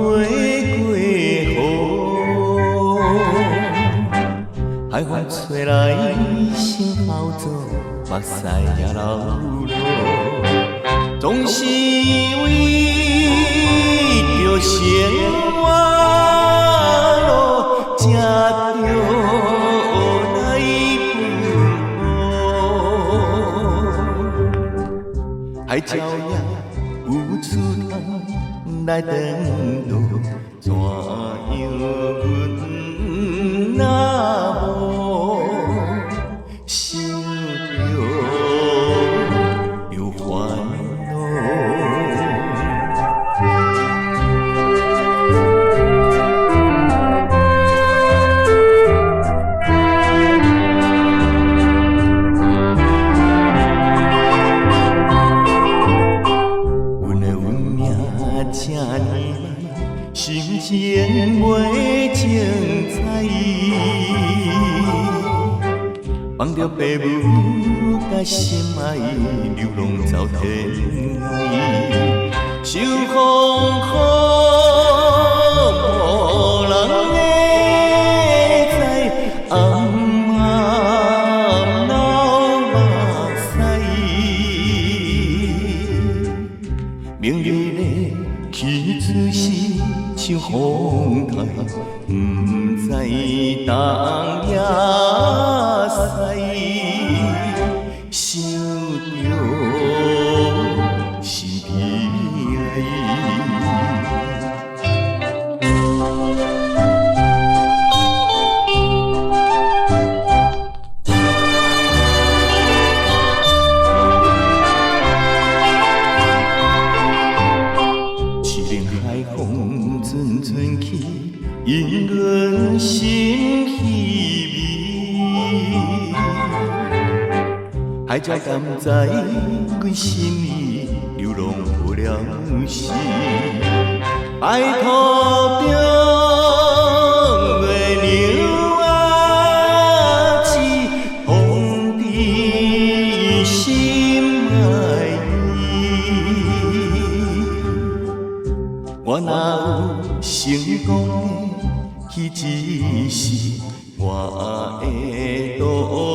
过海风吹来，心头做目屎也流落，总是为着生活路，才着来奔波，海鸟也有出通来登陆，怎样阮若无？心情袂精彩，放着父母甲心爱流浪走天涯，受风雨无人会知，暗暗流目屎，明日的去自是。像风台，不知东也西，想着是悲哀。阵阵去，引阮心稀微。海鸟甘知阮心意，流浪无了时，爱途中月亮啊，只风知心爱意。我哪有？成功的，迄只是我的道。